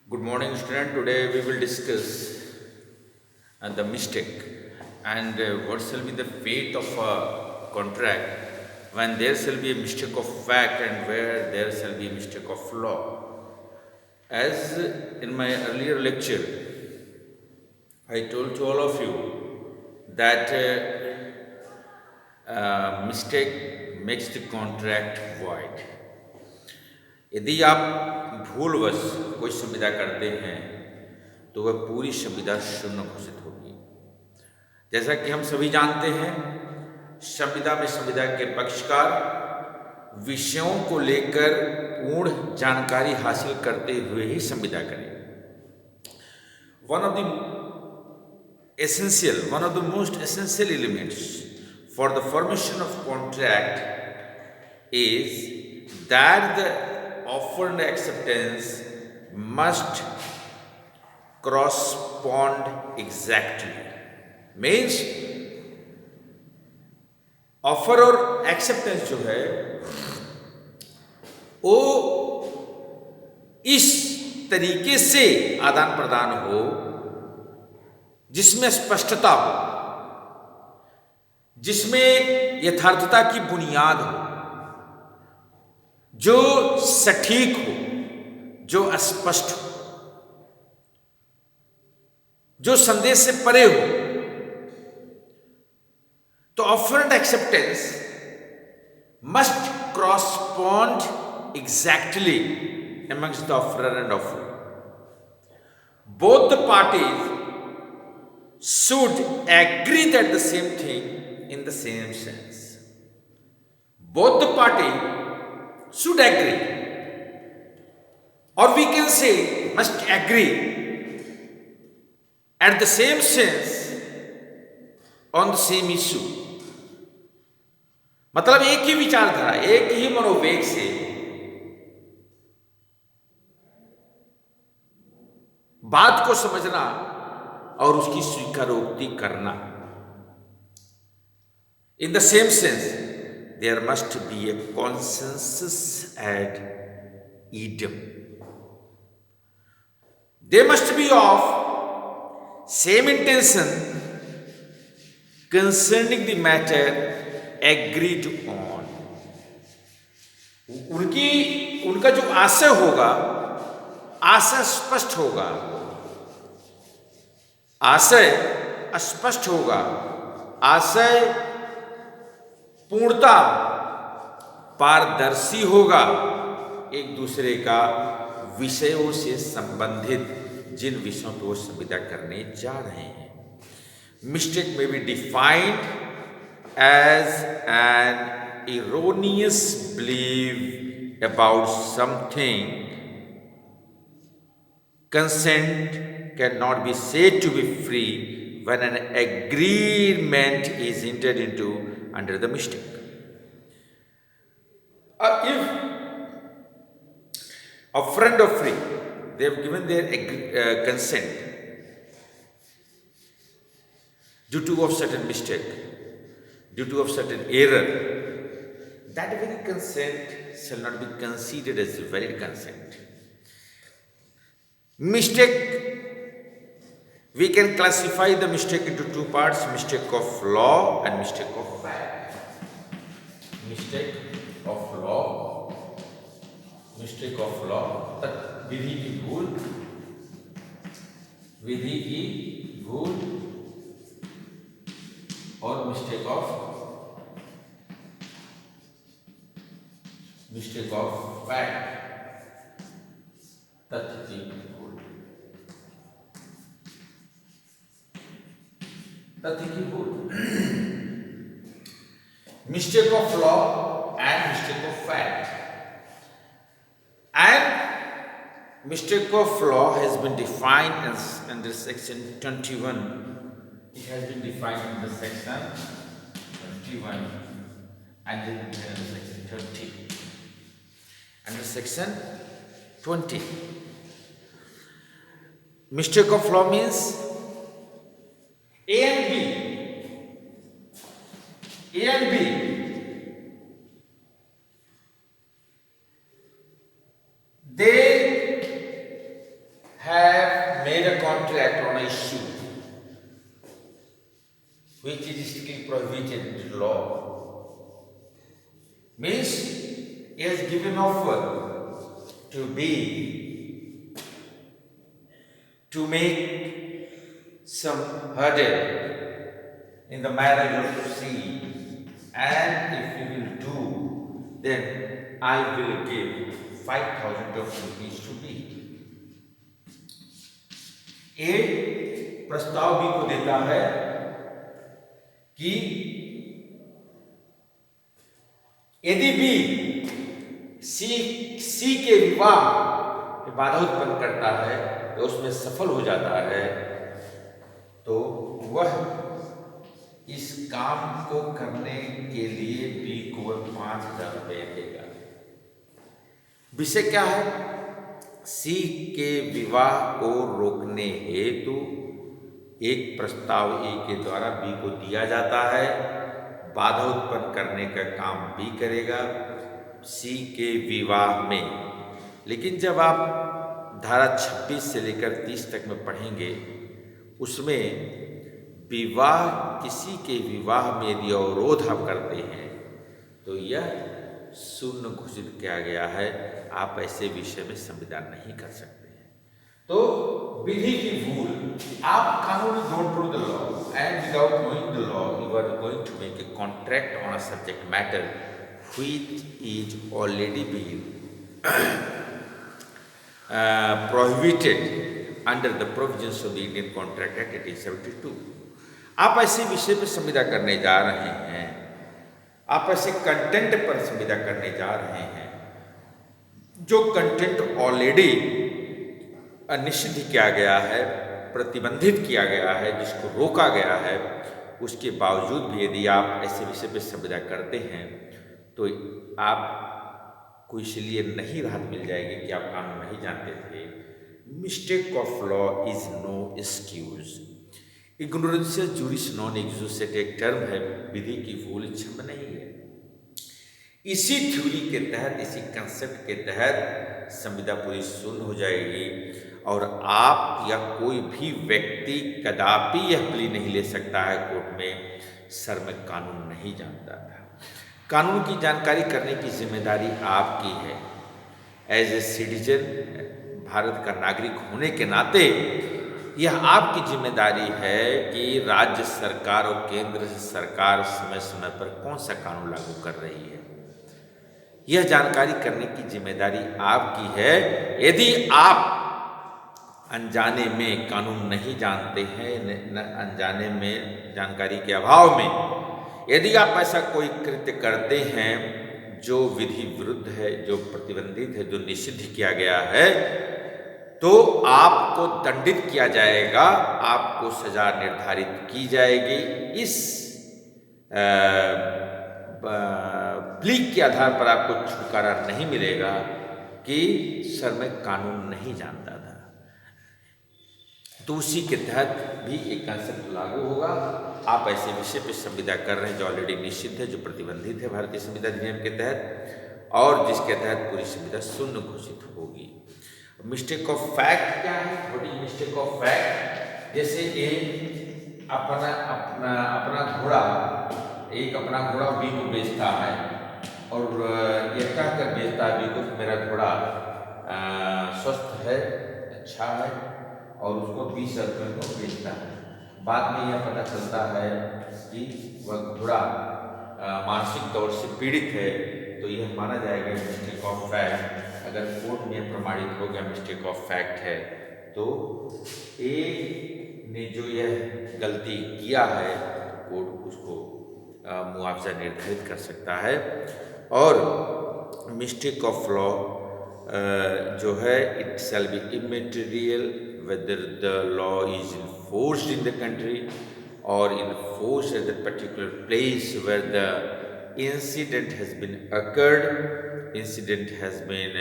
Good morning, student. Today we will discuss the mistake and what shall be the fate of a contract when there shall be a mistake of fact and where there shall be a mistake of law. As in my earlier lecture, I told to all of you that mistake makes the contract void. यदि आप भूलवश कोई संविदा करते हैं तो वह पूरी संविदा शून्य घोषित होगी। जैसा कि हम सभी जानते हैं, संविदा में संविदा के पक्षकार विषयों को लेकर पूर्ण जानकारी हासिल करते हुए ही संविदा करें। one of the most essential elements for the formation of contract is that the offer and acceptance must correspond exactly. Means offer और एक्सेप्टेंस जो है वो इस तरीके से आदान प्रदान हो जिसमें स्पष्टता हो, जिसमें यथार्थता की बुनियाद हो, जो सटीक हो, जो स्पष्ट हो, जो संदेश से परे हो। तो offer and acceptance must correspond exactly amongst the offerer and offer. Both the parties should agree that the same thing in the same sense. Both the parties should agree, or we can say must agree at the same sense on the same issue. मतलब एक ही विचारधारा, एक ही मनोवेग से बात को समझना और उसकी स्वीकारोक्ति करना। In the same sense, there must be a consensus ad idem. They must be of same intention concerning the matter agreed on. उनका जो आशय होगा, आशय स्पष्ट होगा, आशय स्पष्ट होगा, आशय पूर्णता पारदर्शी होगा, एक दूसरे का विषयों से संबंधित जिन विषयों पर वो संविदा करने जा रहे हैं। Mistake may be defined as an erroneous belief about something. Consent cannot be said to be free when an agreement is entered into under the mistake. If a friend or free, they have given their consent due to of certain mistake, due to of certain error, that very consent shall not be considered as a valid consent. Mistake, we can classify the mistake into two parts: mistake of law and mistake of fact. Mistake of law, mistake of law, विधि की भूल, विधि की भूल, और mistake of fact, तथ्य की भूल, तथ्य की भूल। Mistake of law and mistake of fact. And mistake of law has been defined as under section 21. It has been defined in the section 21 and then under section 30. Under section 20. Mistake of law means A and B, they issue which is strictly prohibited in the law. Means he has given offer to make some hurdle in the marriage of C, and if you will do, then I will give 5,000 rupees to B. ए प्रस्ताव B को देता है कि यदि B C के विवाह में बाधा उत्पन्न करता है, तो उसमें सफल हो जाता है, तो वह इस काम को करने के लिए बी को 5,000 रुपये देगा। विषय क्या है? सी के विवाह को रोकने हेतु एक प्रस्ताव ए के द्वारा बी को दिया जाता है, बाधा उत्पन्न करने का काम बी करेगा सी के विवाह में। लेकिन जब आप धारा 26 से लेकर 30 तक में पढ़ेंगे, उसमें विवाह किसी के विवाह में यदि अवरोध आप करते हैं तो यह शून्य घोषित किया गया है। आप ऐसे विषय में संविधान नहीं कर सकते हैं। तो विधि की भूल, आप कानून don't know the law and without knowing the law you are going to make a contract on a subject matter which is already been prohibited under the provisions of the Indian Contract Act 1872। आप ऐसे विषय पर संविदा करने जा रहे हैं, आप ऐसे कंटेंट पर संविदा करने जा रहे हैं जो कंटेंट ऑलरेडी निषिद्ध किया गया है, प्रतिबंधित किया गया है, जिसको रोका गया है। उसके बावजूद भी यदि आप ऐसे विषय पर संविदा करते हैं तो आपको इसलिए नहीं राहत मिल जाएगी कि आप कानून नहीं जानते थे। Mistake of law is no excuse. इग्नोरेंशिया जूरिस नॉन एक्सक्यूजेट एक टर्म है, विधि की भूल क्षमा नहीं है। इसी थ्योरी के तहत, इसी कंसेप्ट के तहत संविदा पूरी शून्य हो जाएगी और आप या कोई भी व्यक्ति कदापि यह प्ली नहीं ले सकता है कोर्ट में, सर मैं कानून नहीं जानता था। कानून की जानकारी करने की जिम्मेदारी आपकी है। एज ए सिटीजन, भारत का नागरिक होने के नाते यह आपकी जिम्मेदारी है कि राज्य सरकार और केंद्र सरकार समय समय पर कौन सा कानून लागू कर रही है, यह जानकारी करने की जिम्मेदारी आपकी है। यदि आप अनजाने में कानून नहीं जानते हैं, अनजाने में जानकारी के अभाव में यदि आप ऐसा कोई कृत्य करते हैं जो विधि विरुद्ध है, जो प्रतिबंधित है, जो निषिद्ध किया गया है, तो आपको दंडित किया जाएगा, आपको सजा निर्धारित की जाएगी। इस प्ली के आधार पर आपको छुटकारा नहीं मिलेगा कि सर मैं कानून नहीं जानता था। तो उसी के तहत भी एक कंसेप्ट लागू होगा। आप ऐसे विषय पर संविदा कर रहे हैं जो ऑलरेडी निश्चित है, जो प्रतिबंधित है भारतीय संविदा अधिनियम के तहत, और जिसके तहत पूरी संविदा शून्य घोषित होगी। मिस्टेक ऑफ फैक्ट क्या है? What is mistake of fact? जैसे एक अपना घोड़ा बी को बेचता है और यह कहकर बेचता है बी को कि मेरा घोड़ा स्वस्थ है, अच्छा है, और उसको 20,000 रुपये को बेचता है। बाद में यह पता चलता है कि वह घोड़ा मानसिक तौर से पीड़ित है, तो यह माना जाएगा मिस्टेक ऑफ फैक्ट। अगर कोर्ट में प्रमाणित हो गया मिस्टेक ऑफ फैक्ट है, तो ए ने जो यह गलती किया है, कोर्ट उसको मुआवजा निर्धारित कर सकता है। और मिस्टेक ऑफ लॉ जो है, it shall be इमैटेरियल whether the law is enforced in the country or enforced at the particular place where the incident has been occurred, incident has been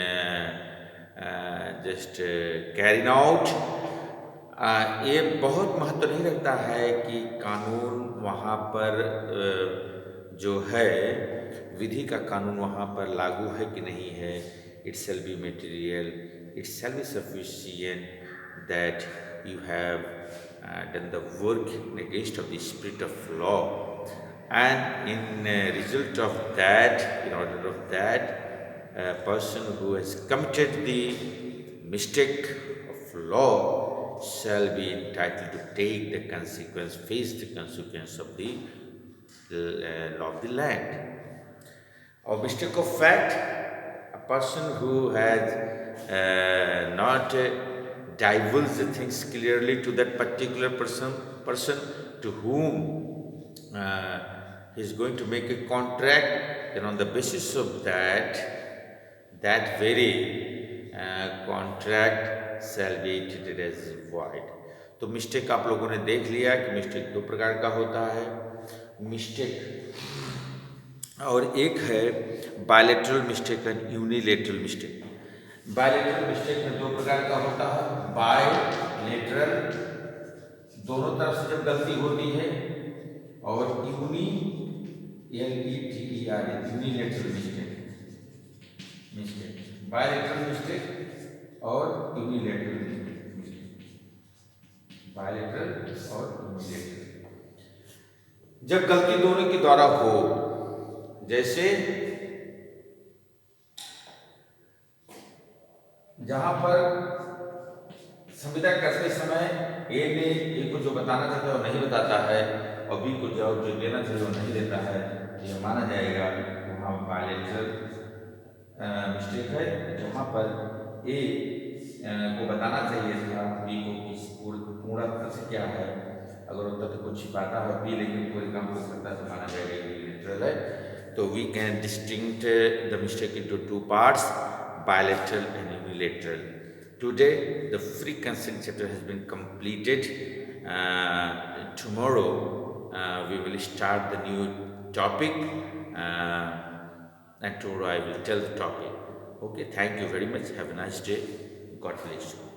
carried out। ये बहुत महत्व नहीं रखता है कि कानून वहाँ पर जो है, विधि का कानून वहाँ पर लागू है कि नहीं है। It shall be material, it shall be sufficient that you have done the work against of the spirit of law, and in result of that, in order of that, a person who has committed the mistake of law shall be entitled to take the consequence, face the consequence of the law of the land. Or mistake of fact, a person who has not divulged the things clearly to that particular person to whom he is going to make a contract, then on the basis of that very contract shall be treated as void. तो mistake आप लोगों ने देख लिया कि mistake दो प्रकार का होता है, मिस्टेक और एक है bilateral mistake and unilateral mistake. Bilateral mistake में दो प्रकार का होता है, बायलैटरल दोनों तरफ से जब गलती होती है, और यूनिलेटरल मिस्टेक, बायलैटरल मिस्टेक और यूनिलेटरल मिस्टेक, बायलैटरल और यूनिलेटरल। जब गलती दोनों के द्वारा हो, जैसे जहां पर संविदा करते समय ए को जो बताना चाहता है वो नहीं बताता है, और बी को जो देना चाहिए वो नहीं देता है, यह माना जाएगा वहाँ बायलैटरल मिस्टेक है। जहाँ पर ए को बताना चाहिए था बी को किस पूर्ण तथ्य क्या है, अगर वो तथ्य को छिपाता है बी लेकिन पूरे काम को करता है तो माना जाएगा यूनिलेटरल है। तो we can distinct the mistake into two parts, bilateral and unilateral. Today, the free consent chapter has been completed. Tomorrow, we will start the new topic, and tomorrow I will tell the topic. Okay, thank you very much. Have a nice day. God bless you.